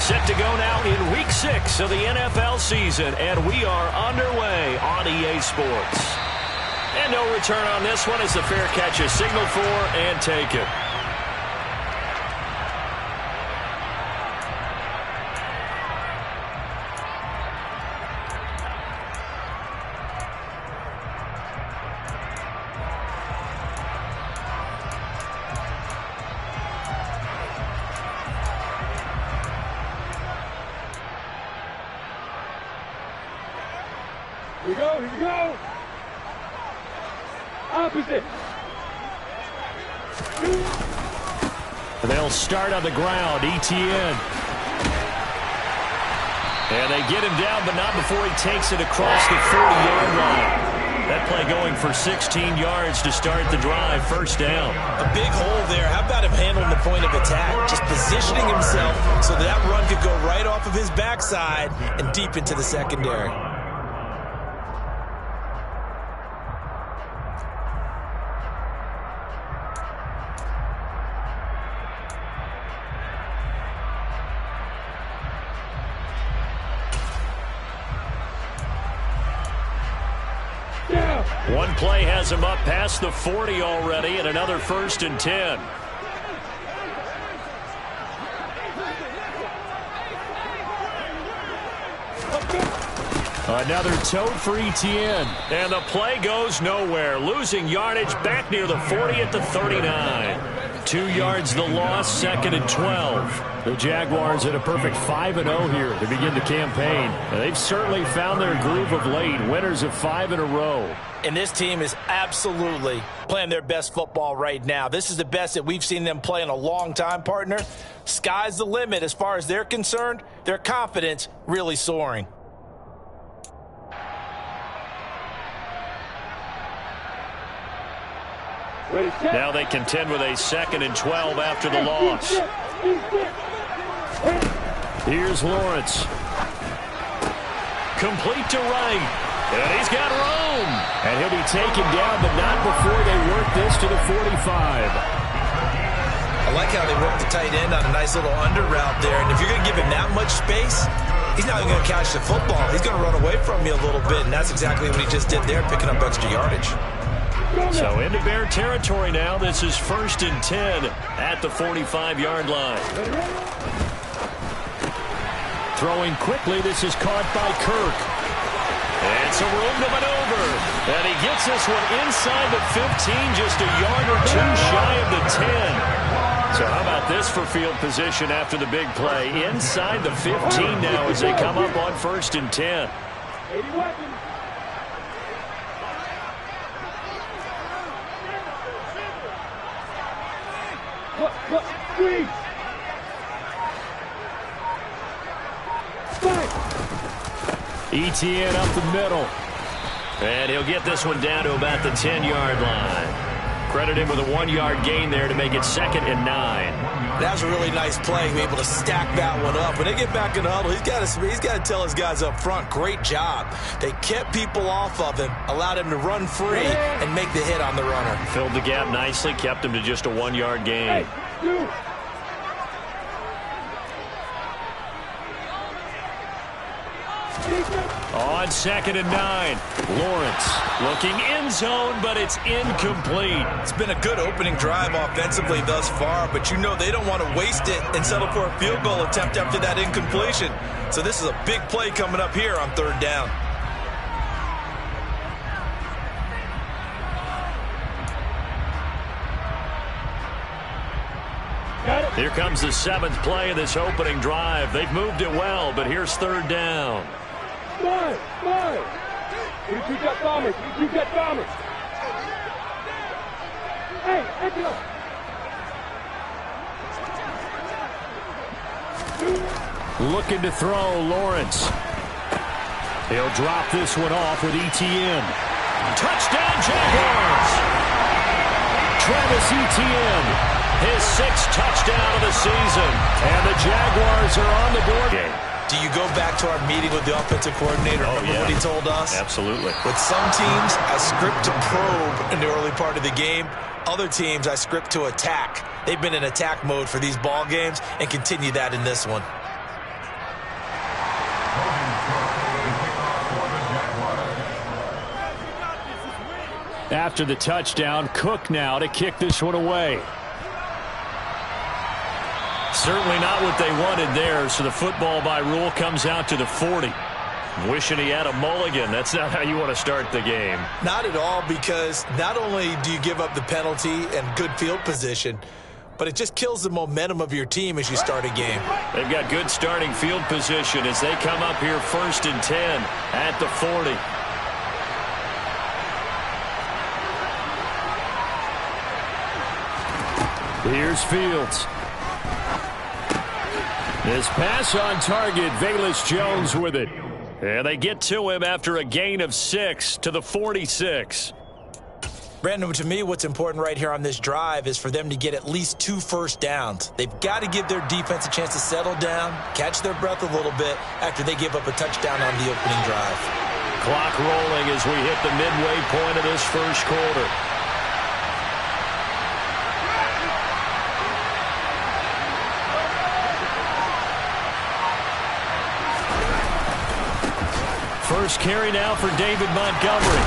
Set to go now in Week 6 of the NFL season, and we are underway on EA Sports. And no return on this one as the fair catch is signaled for and taken. Here we go. Opposite. They'll start on the ground, ETN. And they get him down, but not before he takes it across the 40-yard line. That play going for 16 yards to start the drive, first down. A big hole there. How about him handling the point of attack? Just positioning himself so that run could go right off of his backside and deep into the secondary. One play has him up past the 40 already, and another 1st and 10. Another tote for ETN. And the play goes nowhere. Losing yardage back near the 40 at the 39. 2 yards the loss, 2nd and 12. The Jaguars at a perfect 5-0 here to begin the campaign. They've certainly found their groove of late. Winners of 5 in a row. And this team is absolutely playing their best football right now. This is the best that we've seen them play in a long time, partner. Sky's the limit as far as they're concerned. Their confidence really soaring. Now they contend with a 2nd and 12 after the loss. Here's Lawrence. Complete to right. And he's got room. And he'll be taken down, but not before they work this to the 45. I like how they work the tight end on a nice little under route there. And if you're going to give him that much space, he's not even going to catch the football. He's going to run away from you a little bit, and that's exactly what he just did there, picking up extra yardage. So into Bear territory now. This is 1st and 10 at the 45-yard line. Throwing quickly. This is caught by Kirk. And some room to maneuver. And he gets this one inside the 15, just a yard or two shy of the 10. So how about this for field position after the big play? Inside the 15 now as they come up on 1st and 10. ETN up the middle. And he'll get this one down to about the 10-yard line. Credit him with a 1-yard gain there to make it 2nd and 9. That was a really nice play, be able to stack that one up. When they get back in the huddle, he's got to tell his guys up front, great job. They kept people off of him, allowed him to run free, and make the hit on the runner. Filled the gap nicely, kept him to just a 1-yard gain. On 2nd and 9, Lawrence looking end zone, but it's incomplete. It's been a good opening drive offensively thus far, but you know they don't want to waste it and settle for a field goal attempt after that incompletion. So this is a big play coming up here on 3rd down. Here comes the 7th play of this opening drive. They've moved it well, but here's 3rd down. Mine. You got bombers. Hey, Angelo. Looking to throw, Lawrence. He'll drop this one off with ETN. Touchdown, Jaguars! Travis Etienne, his 6th touchdown of the season. And the Jaguars are on the board game. Do you go back to our meeting with the offensive coordinator? Remember what he told us? Absolutely. With some teams, I script to probe in the early part of the game. Other teams, I script to attack. They've been in attack mode for these ball games and continue that in this one. after the touchdown. Cook now to kick this one away. Certainly not what they wanted there, so the football by rule comes out to the 40. Wishing he had a mulligan. That's not how you want to start the game. Not at all, because not only do you give up the penalty and good field position, but it just kills the momentum of your team as you start a game. They've got good starting field position as they come up here 1st and 10 at the 40. Here's Fields. This pass on target, Velus Jones with it. And they get to him after a gain of 6 to the 46. Brandon, to me, what's important right here on this drive is for them to get at least 2 first downs. They've got to give their defense a chance to settle down, catch their breath a little bit after they give up a touchdown on the opening drive. Clock rolling as we hit the midway point of this first quarter. First carry now for David Montgomery.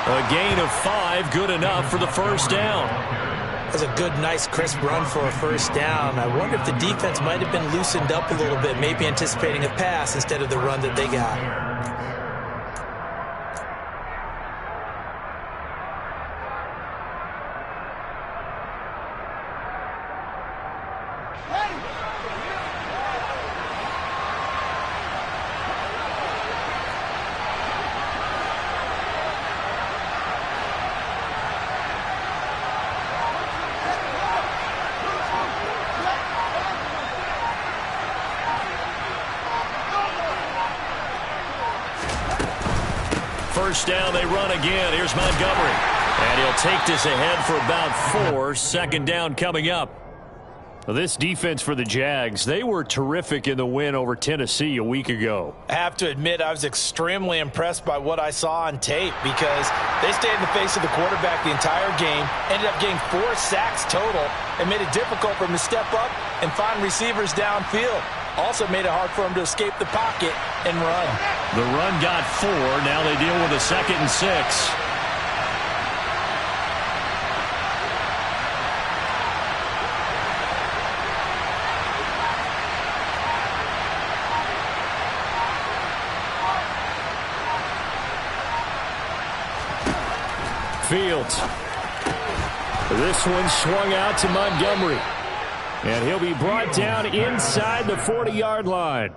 A gain of 5, good enough for the first down. That's a good, nice, crisp run for a first down. I wonder if the defense might have been loosened up a little bit, maybe anticipating a pass instead of the run that they got. First down, they run again. Here's Montgomery. And he'll take this ahead for about 4. Second down coming up. Well, this defense for the Jags, they were terrific in the win over Tennessee a week ago. I have to admit, I was extremely impressed by what I saw on tape because they stayed in the face of the quarterback the entire game, ended up getting 4 sacks total, and made it difficult for him to step up and find receivers downfield. Also made it hard for him to escape the pocket and run. The run got 4. Now they deal with a 2nd and 6. Fields. This one swung out to Montgomery. And he'll be brought down inside the 40-yard line.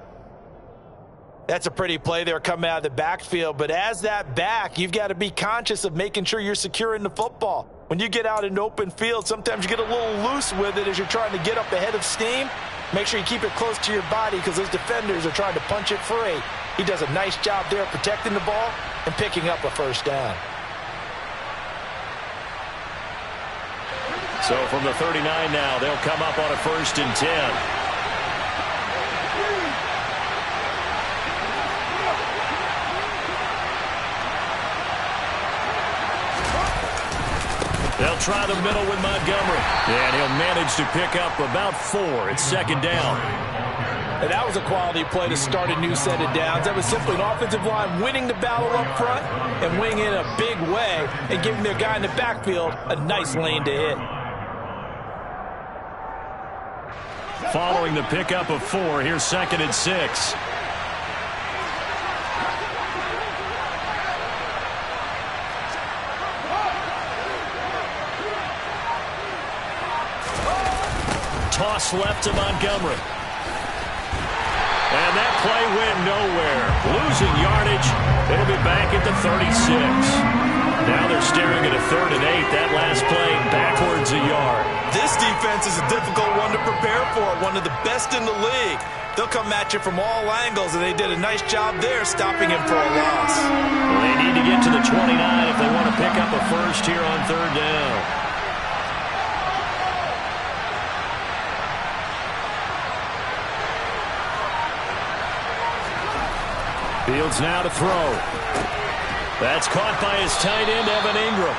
That's a pretty play there coming out of the backfield. But as that back, you've got to be conscious of making sure you're securing the football. When you get out in open field, sometimes you get a little loose with it as you're trying to get up ahead of steam. Make sure you keep it close to your body because those defenders are trying to punch it free. He does a nice job there protecting the ball and picking up a first down. So from the 39 now, they'll come up on a 1st and 10. They'll try the middle with Montgomery. And he'll manage to pick up about 4. It's 2nd down. And that was a quality play to start a new set of downs. That was simply an offensive line winning the battle up front and winning in a big way and giving their guy in the backfield a nice lane to hit. Following the pickup of 4, here's 2nd and 6. Toss left to Montgomery. And that play went nowhere. Losing yardage. It'll be back at the 36. Now they're staring at a 3rd and 8. That last play backwards a yard. This defense is a difficult one to prepare for. One of the best in the league. They'll come at you from all angles, and they did a nice job there stopping him for a loss. Well, they need to get to the 29 if they want to pick up a first here on 3rd down. Fields now to throw. That's caught by his tight end, Evan Ingram.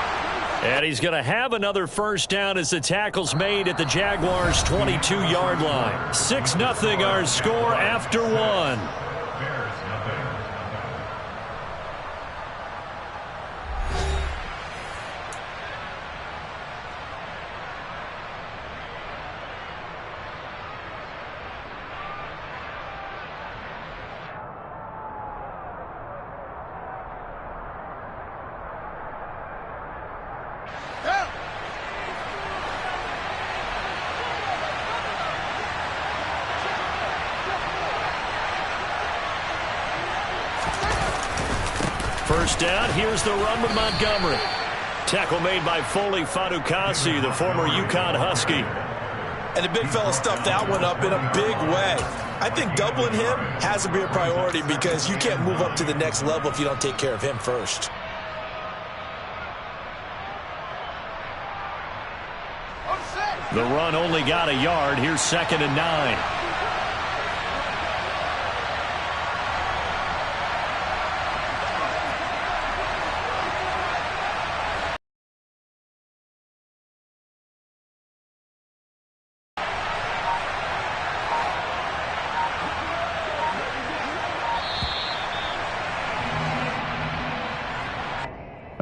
And he's going to have another first down as the tackle's made at the Jaguars' 22-yard line. 6-0 our score after 1. first down. Here's the run with Montgomery. Tackle made by Foley Fadukasi, the former UConn Husky. And the big fella stuffed that one up in a big way. I think doubling him has to be a priority because you can't move up to the next level if you don't take care of him first. The run only got a yard. Here's 2nd and 9.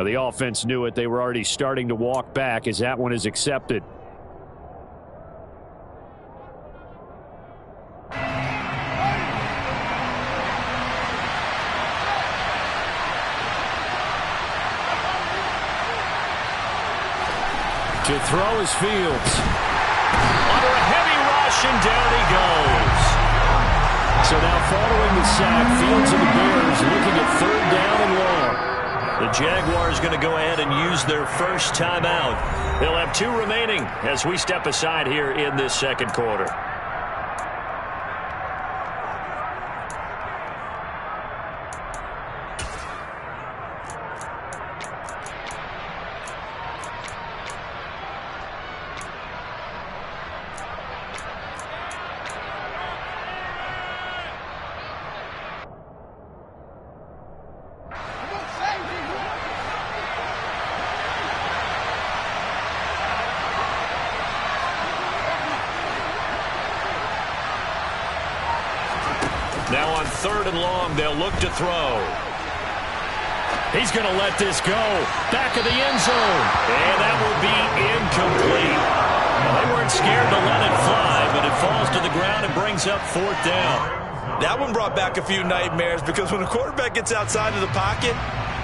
The offense knew it. They were already starting to walk back as that one is accepted. To throw is Fields. Under a heavy rush, and down he goes. So now following the sack, Fields and the Bears looking at 3rd down and long. The Jaguars going to go ahead and use their first timeout. They'll have 2 remaining as we step aside here in this 2nd quarter. Now on 3rd and long, they'll look to throw. He's going to let this go. Back of the end zone. And that will be incomplete. Well, they weren't scared to let it fly, but it falls to the ground and brings up 4th down. That one brought back a few nightmares because when a quarterback gets outside of the pocket,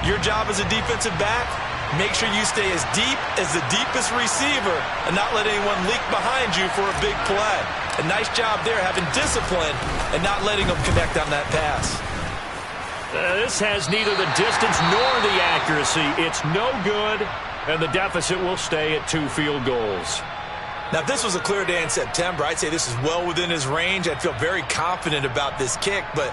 your job as a defensive back, make sure you stay as deep as the deepest receiver and not let anyone leak behind you for a big play. A nice job there having discipline and not letting them connect on that pass. This has neither the distance nor the accuracy. It's no good, and the deficit will stay at 2 field goals. Now, if this was a clear day in September, I'd say this is well within his range. I'd feel very confident about this kick, but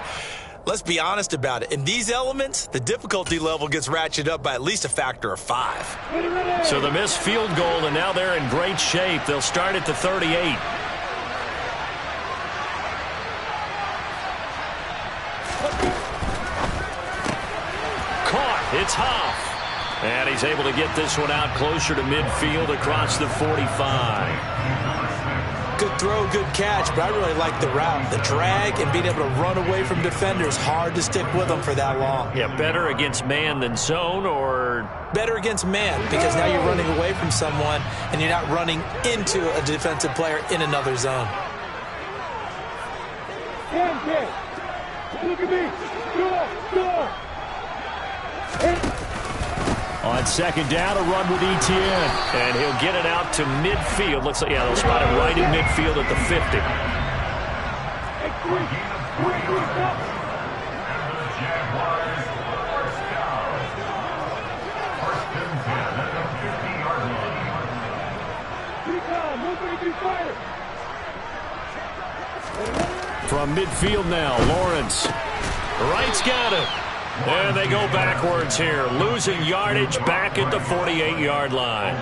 let's be honest about it. In these elements, the difficulty level gets ratcheted up by at least a factor of 5. So the missed field goal, and now they're in great shape. They'll start at the 38. Caught. It's Hoff. And he's able to get this one out closer to midfield across the 45. Good throw, good catch, but I really like the route. The drag and being able to run away from defenders, hard to stick with them for that long. Yeah, better against man than zone, or? Better against man, because now you're running away from someone and you're not running into a defensive player in another zone. Look at me. Go. On 2nd down, a run with Etienne. And he'll get it out to midfield. Looks like, yeah, they'll spot him right in midfield at the 50. From midfield now, Lawrence. Wright's got it. And they go backwards here, losing yardage back at the 48-yard line.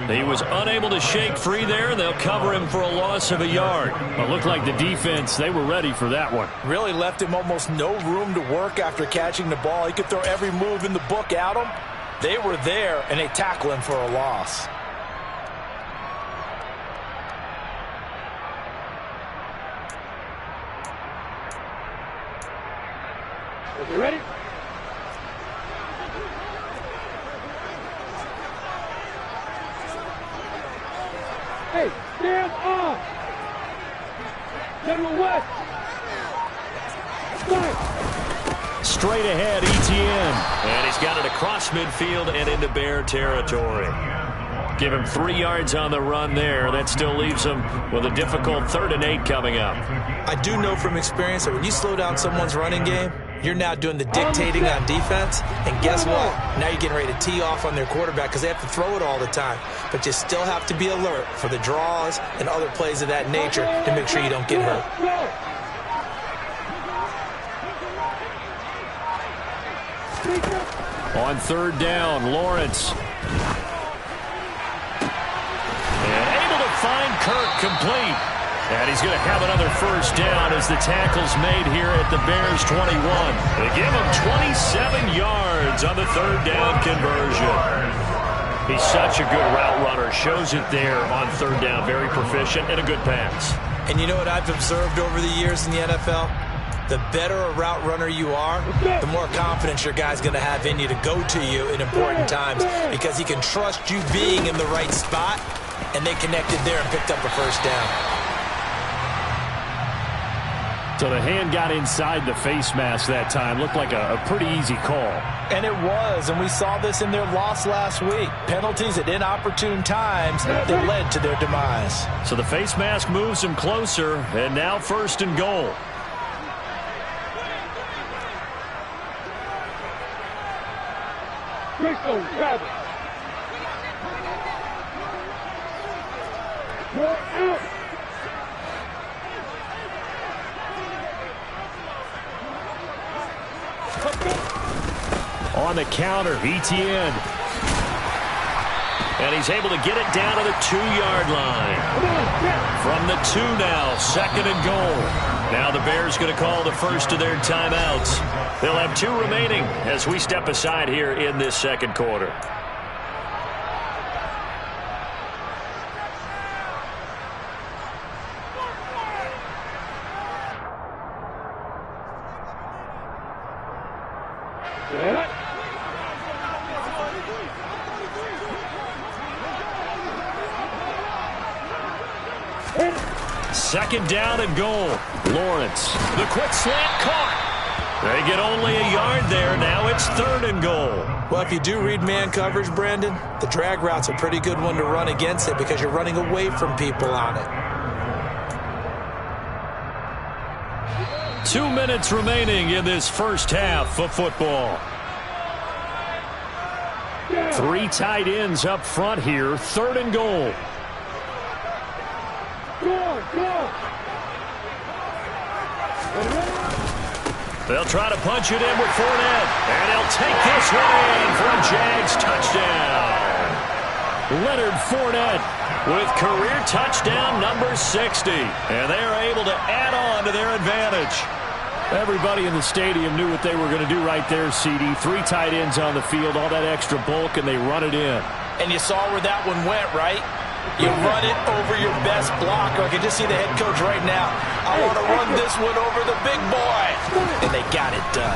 He was unable to shake free there, and they'll cover him for a loss of a yard. It looked like the defense, they were ready for that one. Really left him almost no room to work after catching the ball. He could throw every move in the book at him. They were there, and they tackle him for a loss. You ready? Hey, stand off! General West! Straight ahead, Etienne. And he's got it across midfield and into Bear territory. Give him 3 yards on the run there. That still leaves him with a difficult 3rd and 8 coming up. I do know from experience that when you slow down someone's running game, You're now doing the dictating on defense, and guess what? Now you're getting ready to tee off on their quarterback because they have to throw it all the time. But you still have to be alert for the draws and other plays of that nature to make sure you don't get hurt. On third down, Lawrence. And able to find Kirk complete. And he's going to have another first down as the tackle's made here at the Bears' 21. They give him 27 yards on the third down conversion. He's such a good route runner. Shows it there on third down. Very proficient and a good pass. And you know what I've observed over the years in the NFL? The better a route runner you are, the more confidence your guy's going to have in you to go to you in important times because he can trust you being in the right spot, and they connected there and picked up a first down. So the hand got inside the face mask that time. Looked like a pretty easy call. And it was, and we saw this in their loss last week. Penalties at inopportune times that led to their demise. So the face mask moves him closer, and now first and goal. Grab it. Go out. On the counter, ETN. And he's able to get it down to the 2-yard line. From the 2 now, second and goal. Now the Bears going to call the first of their timeouts. They'll have 2 remaining as we step aside here in this second quarter. Second down and goal. Lawrence. The quick slant caught. They get only a yard there. Now it's third and goal. Well, if you do read man coverage, Brandon, the drag route's a pretty good one to run against it because you're running away from people on it. 2 minutes remaining in this first half of football. 3 tight ends up front here. Third and goal. They'll try to punch it in with Fournette. And he'll take this one in for a Jags touchdown. Leonard Fournette with career touchdown number 60. And they are able to add on to their advantage. Everybody in the stadium knew what they were going to do right there, CD. 3 tight ends on the field, all that extra bulk, and they run it in. And you saw where that one went, right? You run it over your best blocker. I can just see the head coach right now. I want to run this one over the big boy. And they got it done.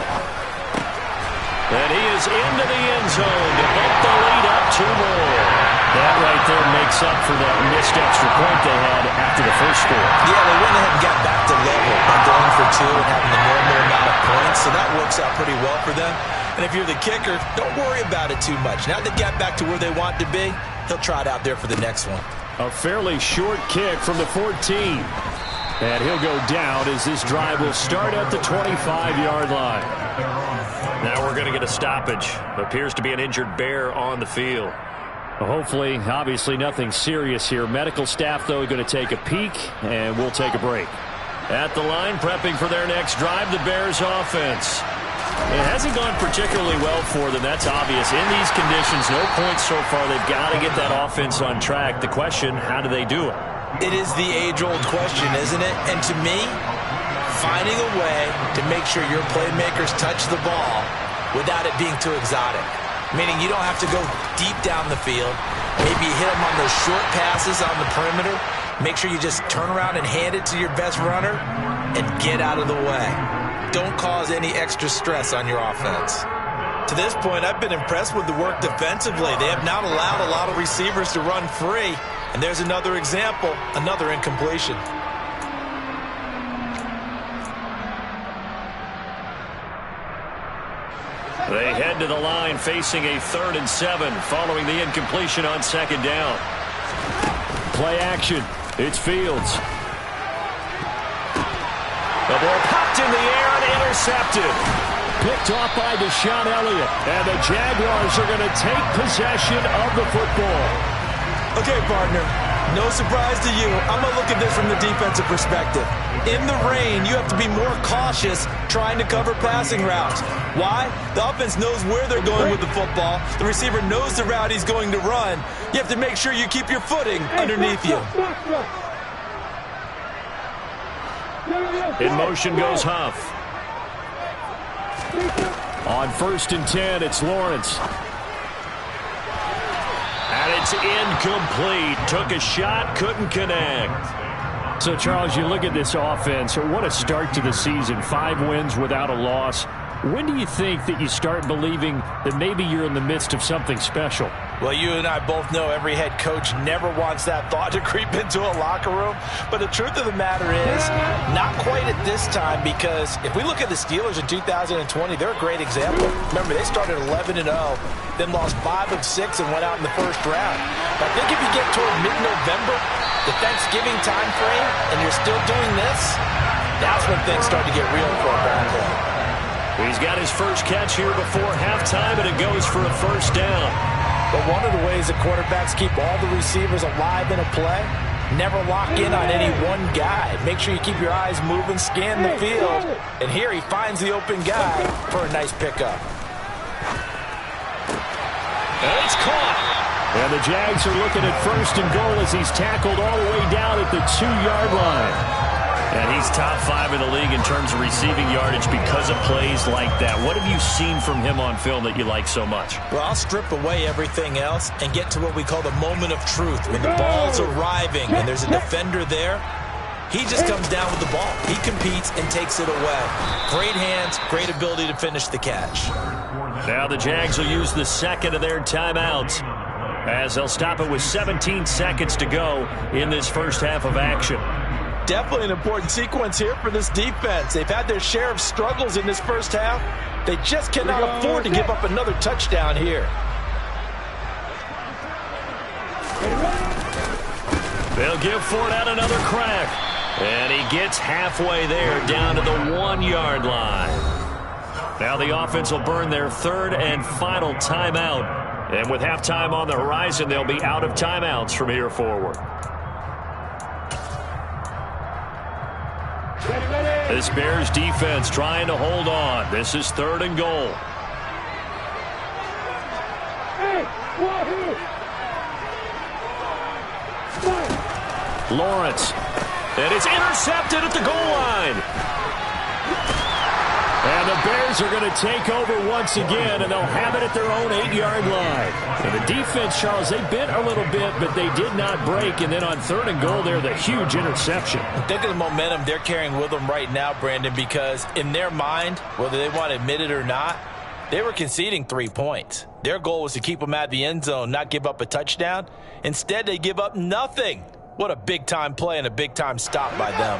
And he is into the end zone to bump the lead up 2 more. That right there makes up for that missed extra point they had after the first score. Yeah, they went ahead and got back to level by going for 2 and having the normal amount of points. So that works out pretty well for them. And if you're the kicker, don't worry about it too much. Now they got back to where they want to be, he'll try it out there for the next one. A fairly short kick from the 14. And he'll go down as this drive will start at the 25-yard line. Now we're going to get a stoppage. Appears to be an injured Bear on the field. Well, hopefully, obviously nothing serious here. Medical staff, though, going to take a peek, and we'll take a break. At the line, prepping for their next drive, the Bears offense. It hasn't gone particularly well for them. That's obvious. In these conditions, no points so far. They've got to get that offense on track. The question, how do they do it? It is the age-old question, isn't it? And to me, finding a way to make sure your playmakers touch the ball without it being too exotic. Meaning you don't have to go deep down the field. Maybe you hit them on those short passes on the perimeter. Make sure you just turn around and hand it to your best runner and get out of the way. Don't cause any extra stress on your offense. To this point, I've been impressed with the work defensively. They have not allowed a lot of receivers to run free. And there's another example, another incompletion. They head to the line facing a 3rd and 7 following the incompletion on 2nd down. Play action. It's Fields. The ball popped in the air and intercepted. picked off by Deshaun Elliott. And the Jaguars are going to take possession of the football. Okay, partner, no surprise to you. I'm going to look at this from the defensive perspective. In the rain, you have to be more cautious trying to cover passing routes. Why? The offense knows where they're going with the football. The receiver knows the route he's going to run. You have to make sure you keep your footing underneath you. In motion goes Huff. On 1st and 10, it's Lawrence. And it's incomplete. Took a shot, couldn't connect. So, Charles, you look at this offense. What a start to the season. 5 wins without a loss. When do you think that you start believing that maybe you're in the midst of something special? Well, you and I both know every head coach never wants that thought to creep into a locker room. But the truth of the matter is, not quite at this time, because if we look at the Steelers in 2020, they're a great example. Remember, they started 11-0, then lost 5 of 6 and went out in the first round. But I think if you get toward mid-November, the Thanksgiving time frame, and you're still doing this, that's when things start to get real for a ball club. He's got his first catch here before halftime, and it goes for a first down. But one of the ways that quarterbacks keep all the receivers alive in a play, never lock in on any one guy. Make sure you keep your eyes moving, scan the field. And here he finds the open guy for a nice pickup. And it's caught. And the Jags are looking at 1st and goal as he's tackled all the way down at the 2-yard line. And he's top 5 in the league in terms of receiving yardage because of plays like that. What have you seen from him on film that you like so much? Well, I'll strip away everything else and get to what we call the moment of truth. When the ball's arriving and there's a defender there, he just comes down with the ball. He competes and takes it away. Great hands, great ability to finish the catch. Now the Jags will use the second of their timeouts as they'll stop it with 17 seconds to go in this first half of action. Definitely an important sequence here for this defense. They've had their share of struggles in this first half. They just cannot afford to give up another touchdown here. They'll give Fournette another crack. And he gets halfway there down to the 1-yard line. Now the offense will burn their 3rd and final timeout. And with halftime on the horizon, they'll be out of timeouts from here forward. This Bears defense trying to hold on. This is 3rd and goal. Lawrence. And it's intercepted at the goal line. And the Bears are going to take over once again, and they'll have it at their own 8-yard line. And the defense, Charles, they bit a little bit, but they did not break. And then on 3rd and goal there, the huge interception. Think of the momentum they're carrying with them right now, Brandon, because in their mind, whether they want to admit it or not, they were conceding 3 points. Their goal was to keep them at the end zone, not give up a touchdown. Instead, they give up nothing. What a big-time play and a big-time stop by them.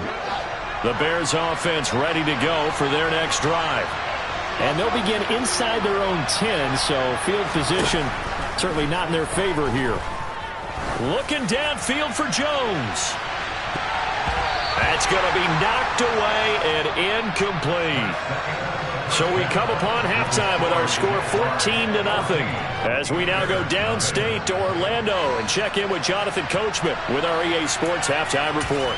The Bears offense ready to go for their next drive. And they'll begin inside their own 10, so field position certainly not in their favor here. Looking downfield for Jones. That's going to be knocked away and incomplete. So we come upon halftime with our score 14-0 as we now go downstate to Orlando and check in with Jonathan Coachman with our EA Sports Halftime Report.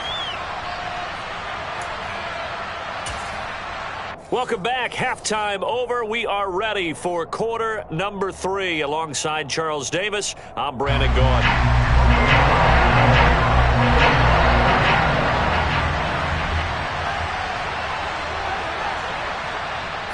Welcome back. Halftime over. We are ready for quarter number 3. Alongside Charles Davis, I'm Brandon Gaudin.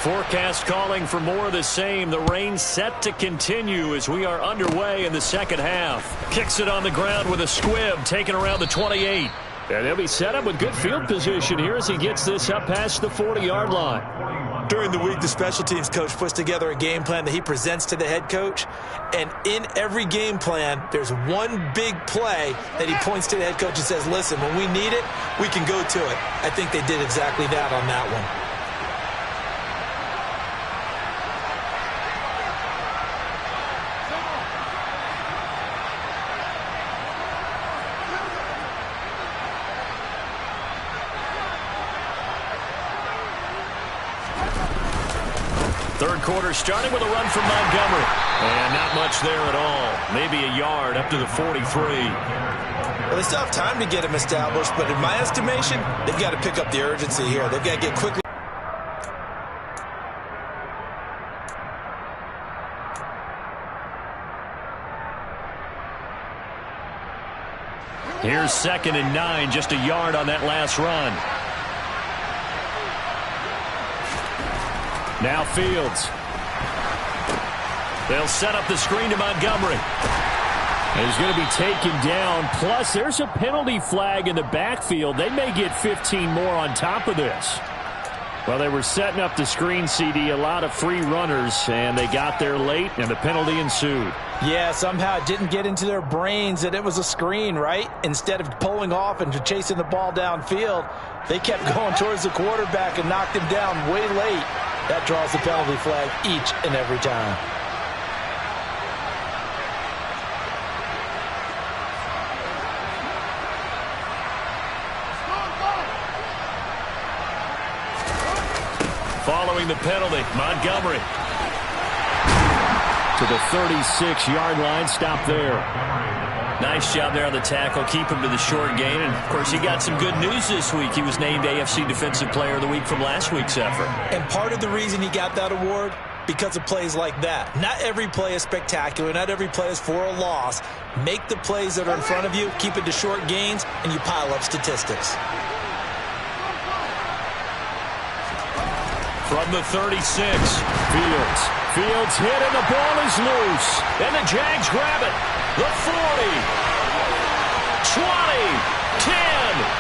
Forecast calling for more of the same. The rain set to continue as we are underway in the second half. Kicks it on the ground with a squib, taken around the 28. And he'll be set up with good field position here as he gets this up past the 40-yard line. During the week, the special teams coach puts together a game plan that he presents to the head coach. And in every game plan, there's one big play that he points to the head coach and says, listen, when we need it, we can go to it. I think they did exactly that on that one. Third quarter starting with a run from Montgomery. And not much there at all. Maybe a yard up to the 43. Well, they still have time to get him established, but in my estimation, they've got to pick up the urgency here. They've got to get quickly. Here's 2nd and 9, just a yard on that last run. Now Fields. They'll set up the screen to Montgomery. And he's going to be taken down. Plus, there's a penalty flag in the backfield. They may get 15 more on top of this. Well, they were setting up the screen, CD, a lot of free runners, and they got there late, and the penalty ensued. Yeah, somehow it didn't get into their brains that it was a screen, right? Instead of pulling off and chasing the ball downfield, they kept going towards the quarterback and knocked him down way late. That draws the penalty flag each and every time. Following the penalty, Montgomery to the 36-yard line. Stop there. Nice job there on the tackle. Keep him to the short gain. And, of course, he got some good news this week. He was named AFC Defensive Player of the Week from last week's effort. And part of the reason he got that award, because of plays like that. Not every play is spectacular. Not every play is for a loss. Make the plays that are in front of you, keep it to short gains, and you pile up statistics. From the 36, Fields. Fields hit and the ball is loose. And the Jags grab it. The 40, 20, 10,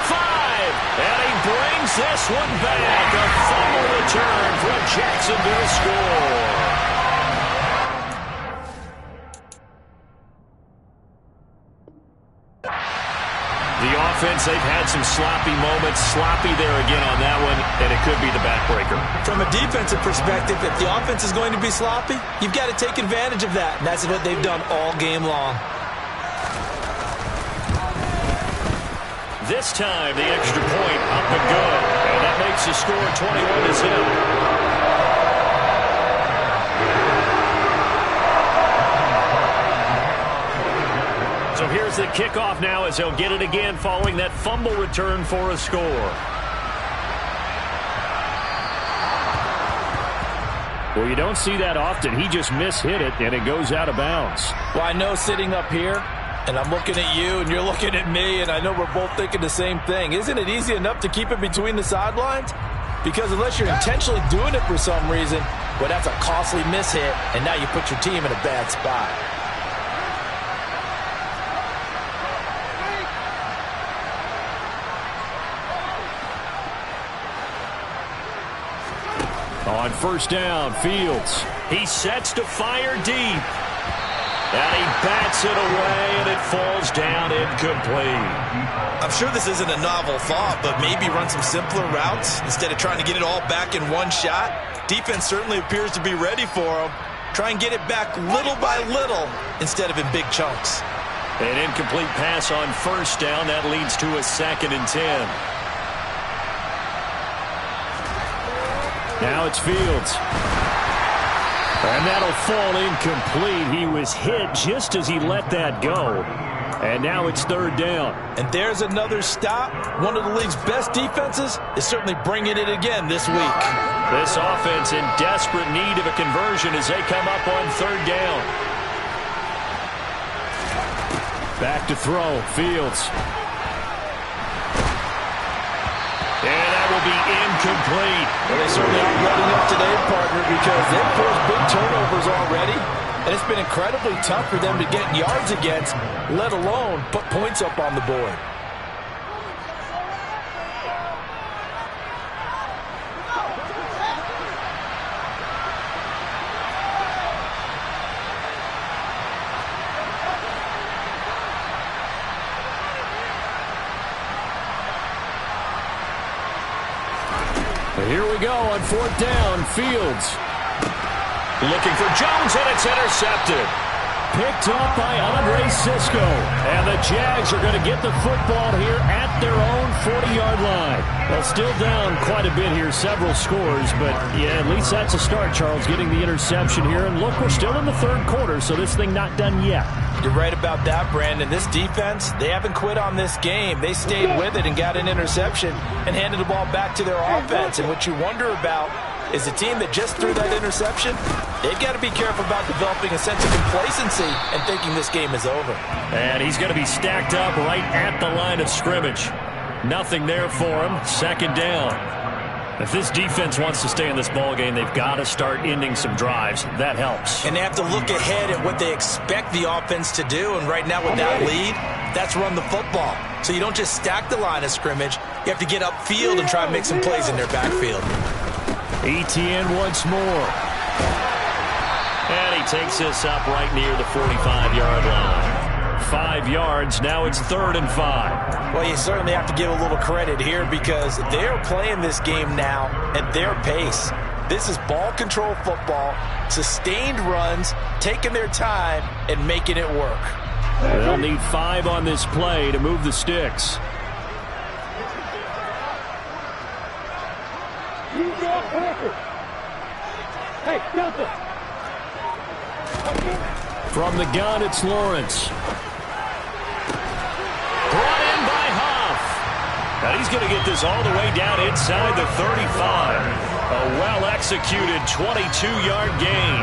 5. And he brings this one back. A fumble return for a Jacksonville score. The offense, they've had some sloppy moments. Sloppy there again on that one, and it could be the backbreaker. From a defensive perspective, if the offense is going to be sloppy, you've got to take advantage of that. And that's what they've done all game long. This time, the extra point up and good. And that makes the score 21-0. So here's the kickoff now as he'll get it again following that fumble return for a score. Well, you don't see that often. He just mishit it, and it goes out of bounds. Well, I know sitting up here, and I'm looking at you, and you're looking at me, and I know we're both thinking the same thing. Isn't it easy enough to keep it between the sidelines? Because unless you're intentionally doing it for some reason, well, that's a costly mishit, and now you put your team in a bad spot. On first down, Fields. He sets to fire deep. And he bats it away, and it falls down incomplete. I'm sure this isn't a novel thought, but maybe run some simpler routes instead of trying to get it all back in one shot. Defense certainly appears to be ready for him. Try and get it back little by little instead of in big chunks. An incomplete pass on first down. That leads to a 2nd and 10. Now it's Fields. And that'll fall incomplete. He was hit just as he let that go. And now it's 3rd down. And there's another stop. One of the league's best defenses is certainly bringing it again this week. This offense in desperate need of a conversion as they come up on 3rd down. Back to throw. Fields. And that will be incomplete. Well, they certainly aren't letting up today, partner, because they've forced big turnovers already. And it's been incredibly tough for them to get yards against, let alone put points up on the board. Here we go on 4th down. Fields looking for Jones, and it's intercepted. Picked up by Andre Cisco. And the Jags are going to get the football here at their own 40-yard line. Well, still down quite a bit here, several scores, but yeah, at least that's a start, Charles, getting the interception here. And look, we're still in the third quarter, so this thing not done yet. You're right about that, Brandon. This defense, they haven't quit on this game. They stayed with it and got an interception and handed the ball back to their offense. And what you wonder about is the team that just threw that interception, they've got to be careful about developing a sense of complacency and thinking this game is over. And he's going to be stacked up right at the line of scrimmage. Nothing there for him. Second down. If this defense wants to stay in this ball game, they've got to start ending some drives. That helps. And they have to look ahead at what they expect the offense to do. And right now with that lead, that's run the football. So you don't just stack the line of scrimmage. You have to get upfield and try and make some plays in their backfield. Etienne once more. And he takes this up right near the 45-yard line. 5 yards. Now it's 3rd and 5. Well, you certainly have to give a little credit here because they're playing this game now at their pace. This is ball control football, sustained runs, taking their time, and making it work. They'll need 5 on this play to move the sticks. Hey, Delta. From the gun, it's Lawrence. Brought in by Huff. And he's going to get this all the way down inside the 35. A well-executed 22-yard gain.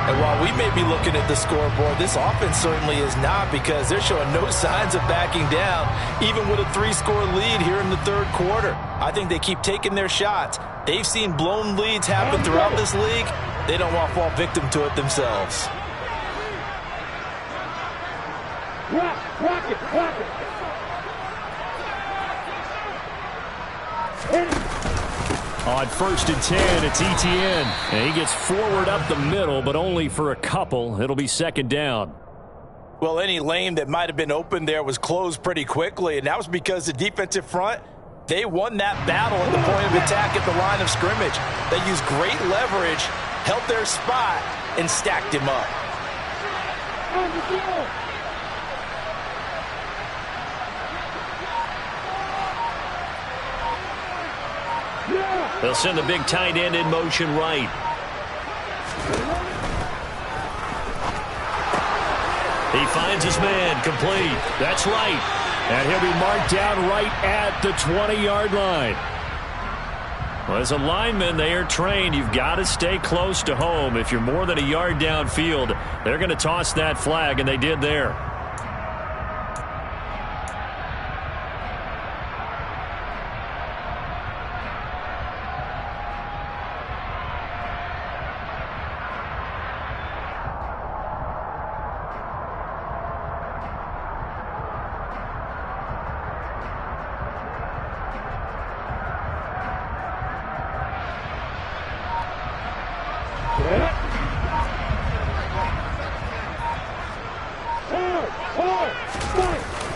And while we may be looking at the scoreboard, this offense certainly is not because they're showing no signs of backing down, even with a 3-score lead here in the third quarter. I think they keep taking their shots. They've seen blown leads happen throughout this league. They don't want to fall victim to it themselves. Rock it. On 1st and 10, it's Etienne. And he gets forward up the middle, but only for a couple. It'll be 2nd down. Well, any lane that might have been open there was closed pretty quickly, and that was because the defensive front, they won that battle at the point of attack at the line of scrimmage. They used great leverage, held their spot, and stacked him up. They'll send the big tight end in motion right. He finds his man, complete. That's right. And he'll be marked down right at the 20-yard line. Well, as a lineman, they are trained. You've got to stay close to home. If you're more than a yard downfield, they're going to toss that flag, and they did there.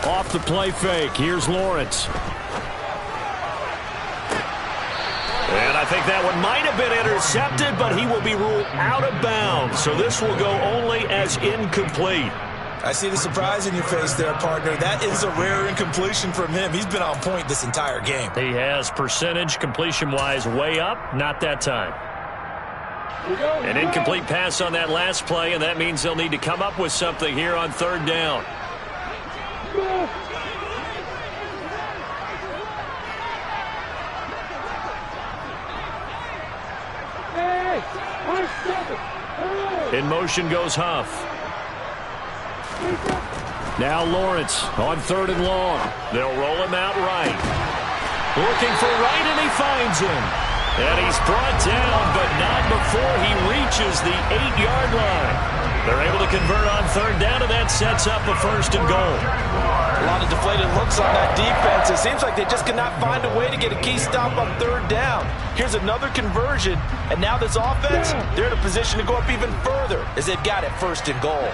Off the play fake. Here's Lawrence. And I think that one might have been intercepted, but he will be ruled out of bounds. So this will go only as incomplete. I see the surprise in your face there, partner. That is a rare incompletion from him. He's been on point this entire game. He has percentage completion-wise way up. Not that time. An incomplete pass on that last play, and that means they'll need to come up with something here on 3rd down. In motion goes Huff. Now Lawrence on 3rd and long. They'll roll him out right. Looking for right, and he finds him. And he's brought down, but not before he reaches the 8-yard line. They're able to convert on 3rd down, and that sets up a 1st and goal. A lot of deflated looks on that defense. It seems like they just cannot find a way to get a key stop on 3rd down. Here's another conversion, and now this offense, they're in a position to go up even further as they've got it 1st and goal.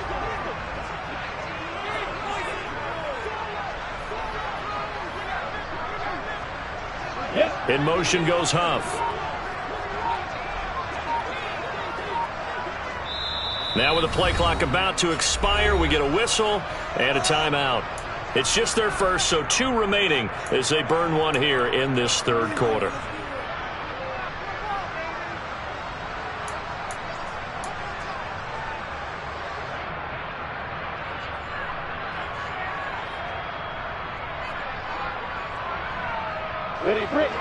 In motion goes Huff. Now with the play clock about to expire, we get a whistle and a timeout. It's just their first, so 2 remaining as they burn one here in this third quarter. Ready, break.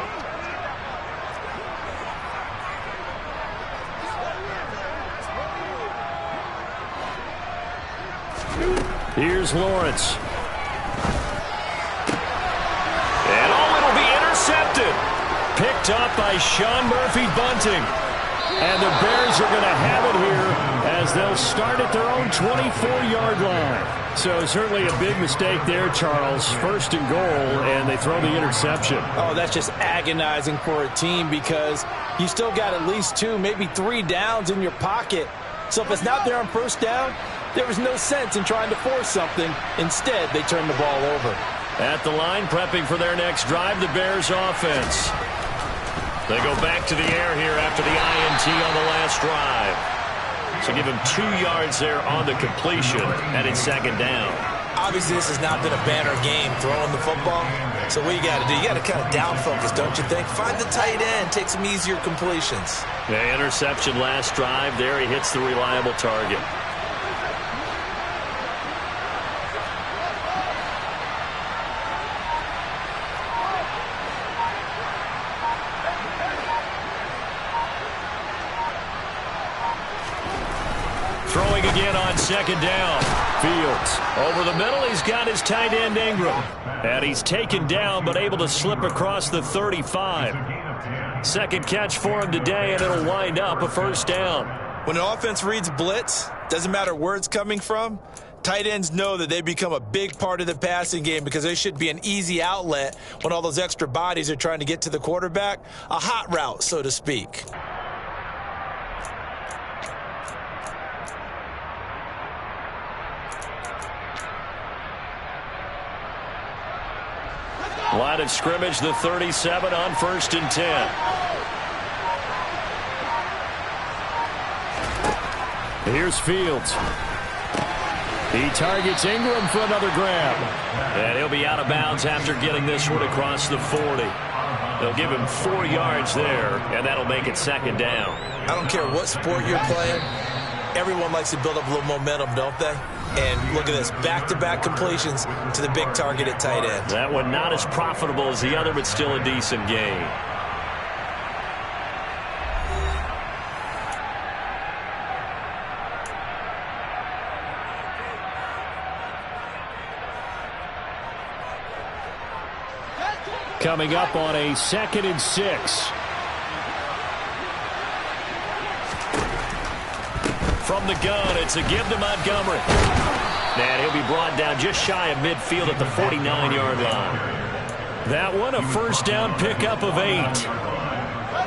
Here's Lawrence. And it'll be intercepted. Picked up by Sean Murphy-Bunting. And the Bears are going to have it here as they'll start at their own 24-yard line. So certainly a big mistake there, Charles. First and goal, and they throw the interception. Oh, that's just agonizing for a team because you still got at least 2, maybe 3 downs in your pocket. So if it's not there on first down, there was no sense in trying to force something. Instead, they turn the ball over. At the line, prepping for their next drive, the Bears offense. They go back to the air here after the INT on the last drive. So give him 2 yards there on the completion, and it's second down. Obviously, this has not been a banner game throwing the football. So what you got to do, you got to kind of down focus, don't you think? Find the tight end, take some easier completions. The interception last drive. There he hits the reliable target. Throwing again on second down. Fields over the middle. He's got his tight end Ingram. And he's taken down but able to slip across the 35. Second catch for him today, and it'll wind up a first down. When an offense reads blitz, doesn't matter where it's coming from, tight ends know that they become a big part of the passing game because they should be an easy outlet when all those extra bodies are trying to get to the quarterback. A hot route, so to speak. Line of scrimmage, the 37 on 1st and 10. Here's Fields. He targets Ingram for another grab. And he'll be out of bounds after getting this one across the 40. They'll give him 4 yards there, and that'll make it second down. I don't care what sport you're playing. Everyone likes to build up a little momentum, don't they? And look at this, back-to-back completions to the big target at tight end. That one not as profitable as the other, but still a decent gain. Coming up on a 2nd and 6. From the gun, it's a give to Montgomery. And he'll be brought down just shy of midfield at the 49-yard line. That one, a first down pickup of 8.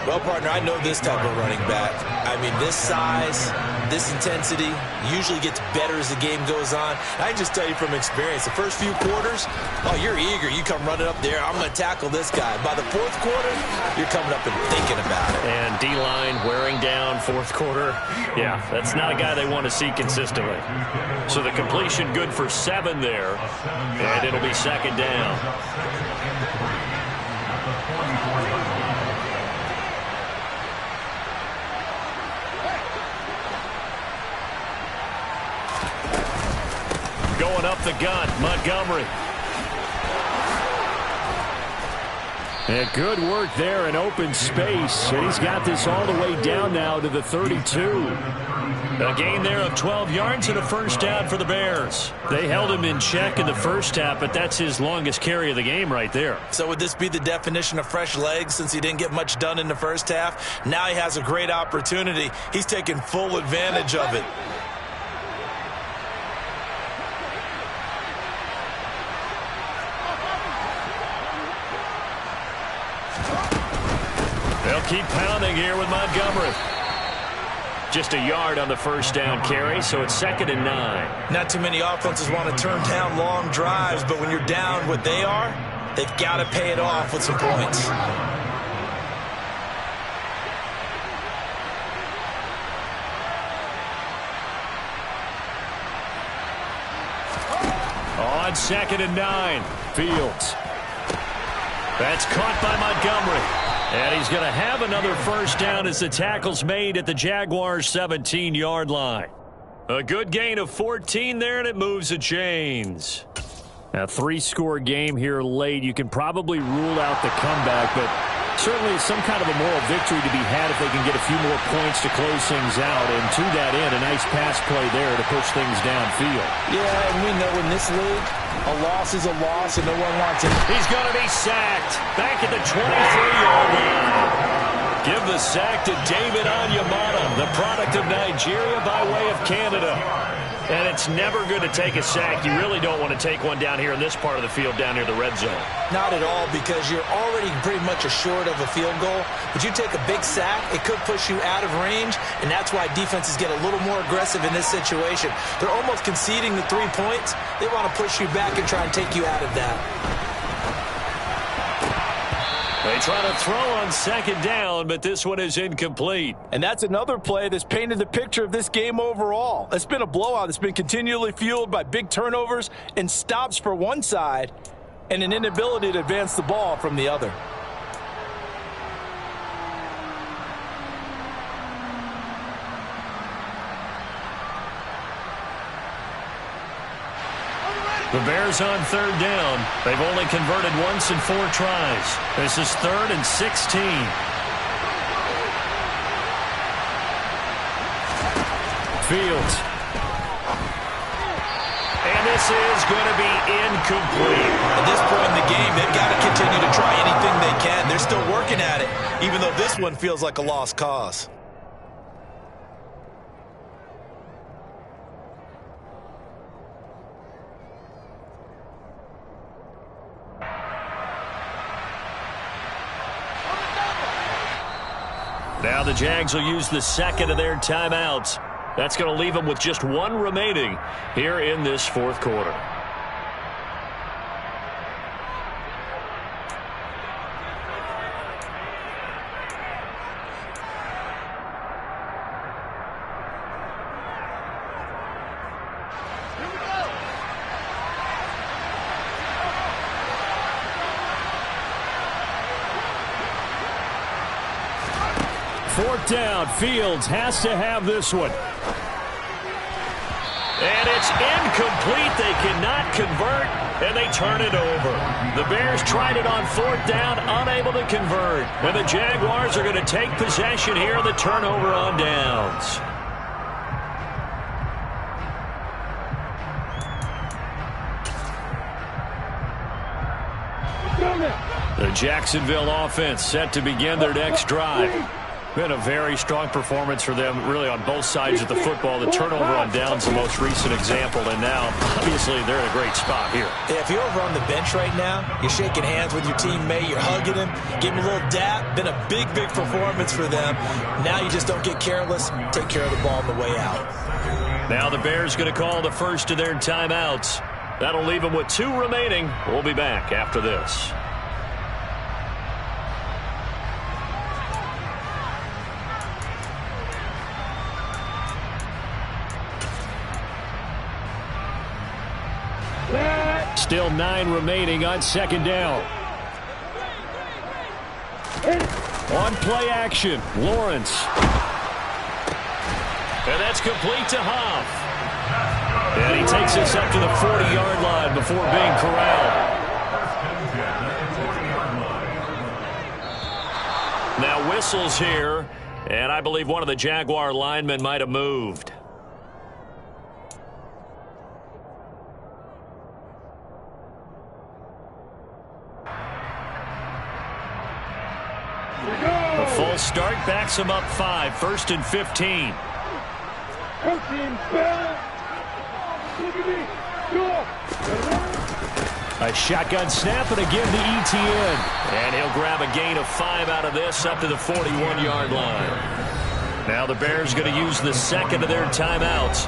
Well, partner, I know this type of running back. I mean, this size, this intensity usually gets better as the game goes on. I can just tell you from experience, the first few quarters, oh, you're eager. You come running up there, I'm going to tackle this guy. By the 4th quarter, you're coming up and thinking about it. And D-line wearing down 4th quarter. Yeah, that's not a guy they want to see consistently. So the completion good for 7 there, and it'll be second down. Going up the gut, Montgomery. And good work there in open space. And he's got this all the way down now to the 32. A gain there of 12 yards and a first down for the Bears. They held him in check in the first half, but that's his longest carry of the game right there. So would this be the definition of fresh legs since he didn't get much done in the first half? Now he has a great opportunity. He's taking full advantage of it. They'll keep pounding here with Montgomery. Just a yard on the first down carry, so it's 2nd and 9. Not too many offenses want to turn down long drives, but when you're down what they are, they've got to pay it off with some points. On 2nd and 9. Fields. That's caught by Montgomery. And he's going to have another first down as the tackle's made at the Jaguars' 17-yard line. A good gain of 14 there, and it moves the chains. A 3-score game here late. You can probably rule out the comeback, but certainly some kind of a moral victory to be had if they can get a few more points to close things out. And to that end, a nice pass play there to push things downfield. Yeah, and we know in this league, a loss is a loss, and no one wants it. He's going to be sacked back at the 23-yard line. Give the sack to David Onyemata, the product of Nigeria by way of Canada. And it's never good to take a sack. You really don't want to take one down here in this part of the field, down near the red zone. Not at all, because you're already pretty much assured of a field goal. But you take a big sack, it could push you out of range, and that's why defenses get a little more aggressive in this situation. They're almost conceding the 3 points. They want to push you back and try and take you out of that. They try to throw on 2nd down, but this one is incomplete. And that's another play that's painted the picture of this game overall. It's been a blowout. It's been continually fueled by big turnovers and stops for one side and an inability to advance the ball from the other. The Bears on 3rd down. They've only converted once in 4 tries. This is 3rd and 16. Fields. And this is going to be incomplete. At this point in the game, they've got to continue to try anything they can. They're still working at it, even though this one feels like a lost cause. Now the Jags will use the 2nd of their timeouts. That's going to leave them with just 1 remaining here in this 4th quarter. Fourth down. Fields has to have this one. And it's incomplete. They cannot convert, and they turn it over. The Bears tried it on 4th down, unable to convert. And the Jaguars are going to take possession here, the turnover on downs. The Jacksonville offense set to begin their next drive. Been a very strong performance for them, really, on both sides of the football. The turnover on downs, the most recent example, and now, obviously, they're in a great spot here. Yeah, if you're over on the bench right now, you're shaking hands with your teammate, you're hugging him, giving him a little dap. Been a big, big performance for them. Now you just don't get careless, take care of the ball on the way out. Now the Bears going to call the first of their timeouts. That'll leave them with 2 remaining. We'll be back after this. Still 9 remaining on 2nd down. On play action, Lawrence. And that's complete to Hoff. And he takes us up to the 40-yard line before being corralled. Now whistles here, and I believe one of the Jaguar linemen might have moved. The full start backs him up 5, 1st and 15. A shotgun snap and again to ETN. And he'll grab a gain of 5 out of this up to the 41-yard line. Now the Bears going to use the 2nd of their timeouts.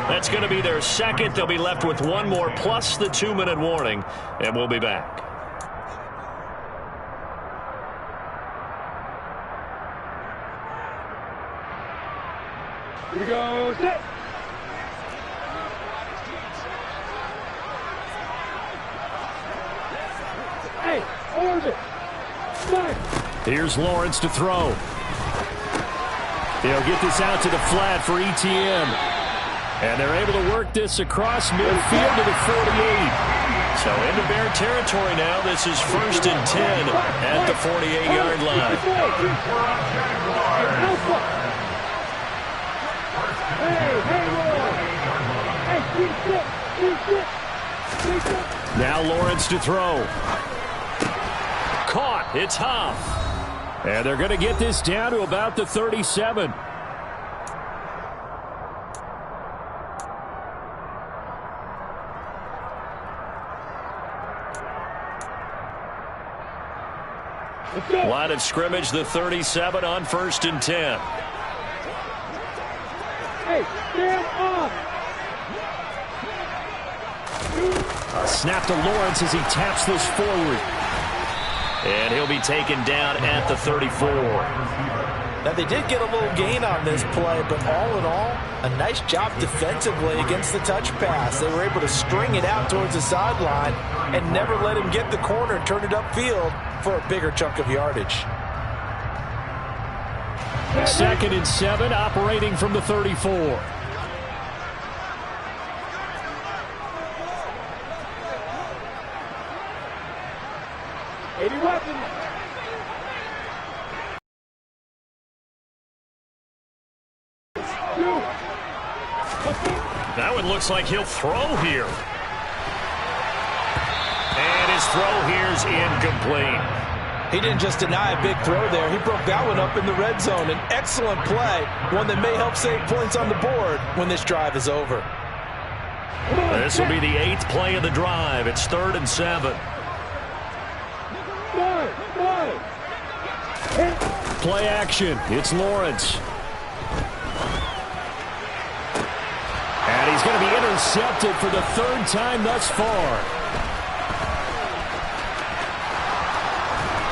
That's going to be their 2nd. They'll be left with 1 more plus the 2-minute warning. And we'll be back. Here we go, set. Here's Lawrence to throw. They'll get this out to the flat for ETN. And they're able to work this across midfield to the 48. So into Bear territory now. This is 1st and 10 at the 48-yard line. Now Lawrence to throw. Caught. It's Huff. And they're going to get this down to about the 37. Line of scrimmage, the 37 on 1st and 10. Hey, stand up. A snap to Lawrence as he taps this forward. And he'll be taken down at the 34. Now, they did get a little gain on this play, but all in all, a nice job defensively against the touch pass. They were able to string it out towards the sideline and never let him get the corner and turn it upfield for a bigger chunk of yardage. 2nd and 7, operating from the 34. That one looks like he'll throw here. And his throw here's incomplete. He didn't just deny a big throw there. He broke that one up in the red zone. An excellent play, one that may help save points on the board when this drive is over. This will be the 8th play of the drive. It's 3rd and 7. Play action. It's Lawrence. And he's going to be intercepted for the 3rd time thus far.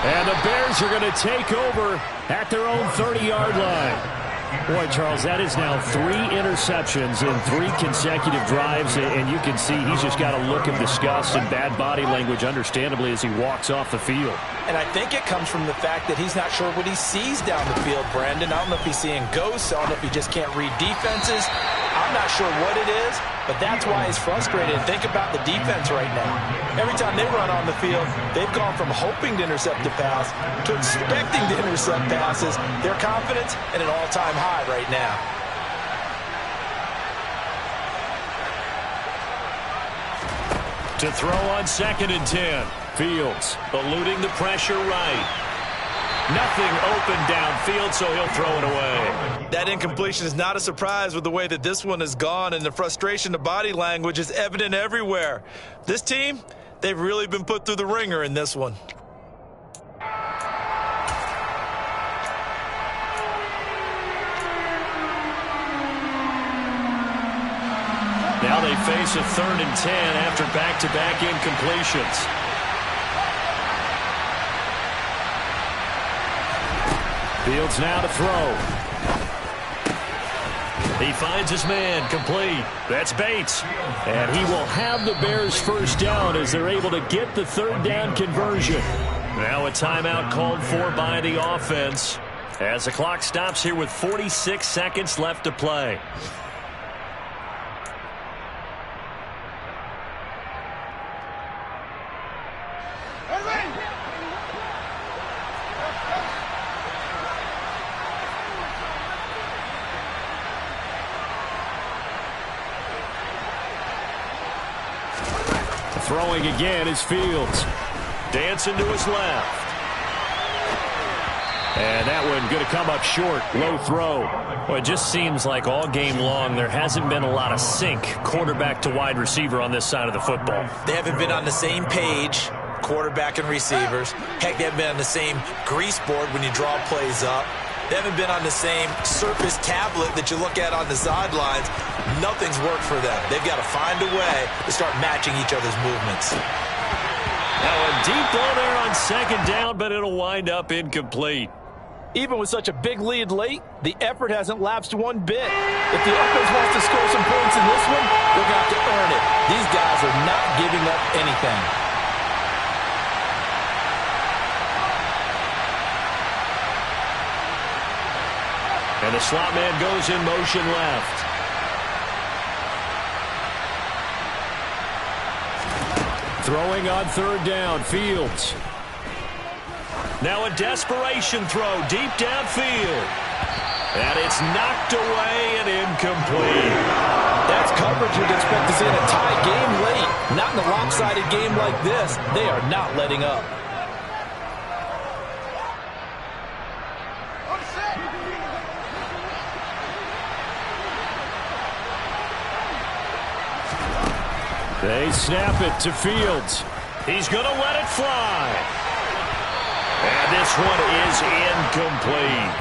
And the Bears are going to take over at their own 30-yard line. Boy, Charles, that is now 3 interceptions in 3 consecutive drives, and you can see he's just got a look of disgust and bad body language, understandably, as he walks off the field. And I think it comes from the fact that he's not sure what he sees down the field, Brandon. I don't know if he's seeing ghosts. I don't know if he just can't read defenses. I'm not sure what it is, but that's why he's frustrated. Think about the defense right now. Every time they run on the field, they've gone from hoping to intercept a pass to expecting to intercept passes. Their confidence at an all-time high right now. To throw on 2nd and 10. Fields eluding the pressure right. Nothing open downfield, so he'll throw it away. That incompletion is not a surprise with the way that this one has gone, and the frustration, the body language is evident everywhere. This team, they've really been put through the ringer in this one. Now they face a 3rd and 10 after back-to-back incompletions. Fields now to throw. He finds his man, complete. That's Bates. And he will have the Bears' 1st down as they're able to get the 3rd down conversion. Now a timeout called for by the offense as the clock stops here with 46 seconds left to play. Throwing again is Fields. Dancing to his left. And that one going to come up short. Low throw. Well, it just seems like all game long there hasn't been a lot of sync quarterback to wide receiver on this side of the football. They haven't been on the same page, quarterback and receivers. Heck, they haven't been on the same grease board when you draw plays up. They haven't been on the same surface tablet that you look at on the sidelines. Nothing's worked for them. They've got to find a way to start matching each other's movements. Now a deep ball there on 2nd down, but it'll wind up incomplete. Even with such a big lead late, the effort hasn't lapsed one bit. If the offense wants to score some points in this one, they're going to have to earn it. These guys are not giving up anything. And the slot man goes in motion left. Throwing on third down, Fields. Now a desperation throw deep downfield. And it's knocked away and incomplete. That's coverage you'd expect to see in a tie game late. Not in a lopsided game like this. They are not letting up. They snap it to Fields. He's going to let it fly. And this one is incomplete.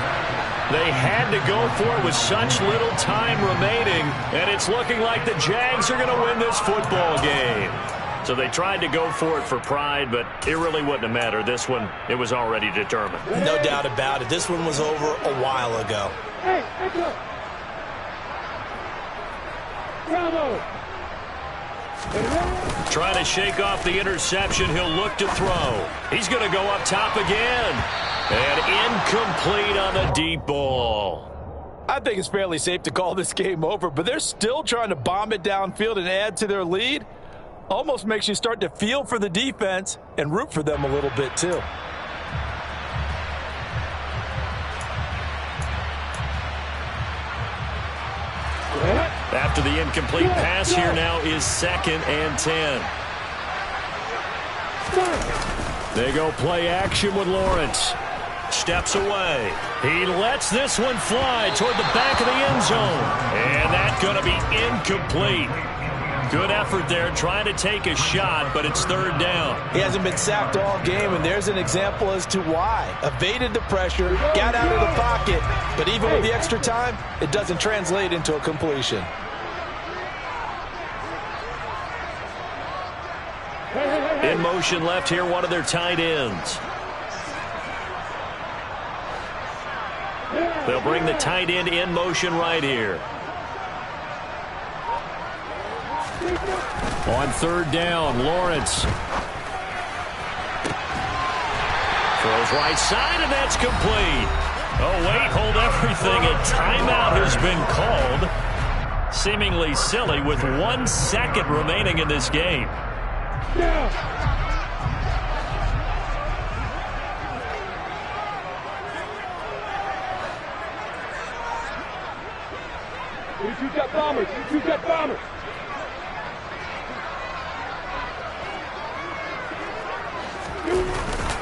They had to go for it with such little time remaining, and it's looking like the Jags are going to win this football game. So they tried to go for it for pride, but it really wouldn't have mattered. This one, it was already determined. No doubt about it. This one was over a while ago. Hey, go. Bravo. Trying to shake off the interception. He'll look to throw. He's going to go up top again. And incomplete on the deep ball. I think it's fairly safe to call this game over, but they're still trying to bomb it downfield and add to their lead. Almost makes you start to feel for the defense and root for them a little bit too. After the incomplete pass, here now is 2nd and 10. They go play action with Lawrence. Steps away. He lets this one fly toward the back of the end zone. And that's going to be incomplete. Good effort there trying to take a shot, but it's 3rd down. He hasn't been sacked all game, and there's an example as to why. Evaded the pressure, got out of the pocket, but even with the extra time, it doesn't translate into a completion. In motion left here, one of their tight ends. They'll bring the tight end in motion right here. On 3rd down, Lawrence. Throws right side, and that's complete. Oh, wait, hold everything. A timeout has been called. Seemingly silly with 1 second remaining in this game. You got bombers. You got bombers.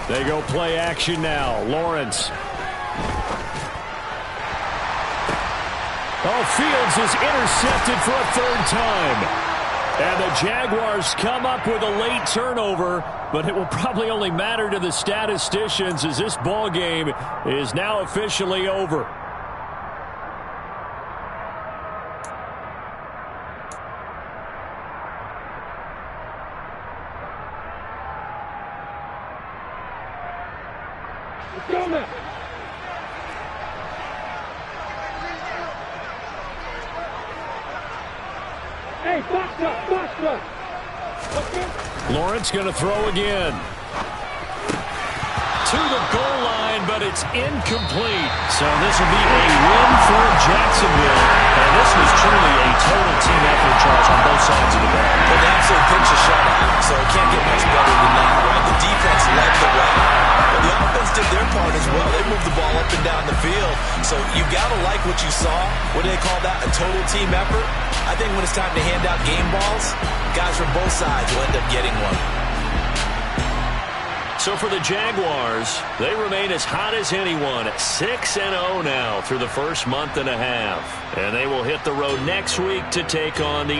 They go play action now. Lawrence. Oh, Fields is intercepted for a 3rd time. And the Jaguars come up with a late turnover, but it will probably only matter to the statisticians as this ball game is now officially over. Let's go now. Hey, box up, box up. Lawrence going to throw again. To the goal line, but it's incomplete. So this will be a win for Jacksonville. And this was truly a total team effort, Charles, on both sides of the ball. Well, the absolute pinch is shut out, so it can't get much better than that, right? The defense led the way. But the offense did their part as well. They moved the ball up and down the field. So you got to like what you saw. What do they call that? A total team effort? I think when it's time to hand out game balls, guys from both sides will end up getting one. So for the Jaguars, they remain as hot as anyone at 6-0 now through the first month and a half. And they will hit the road next week to take on the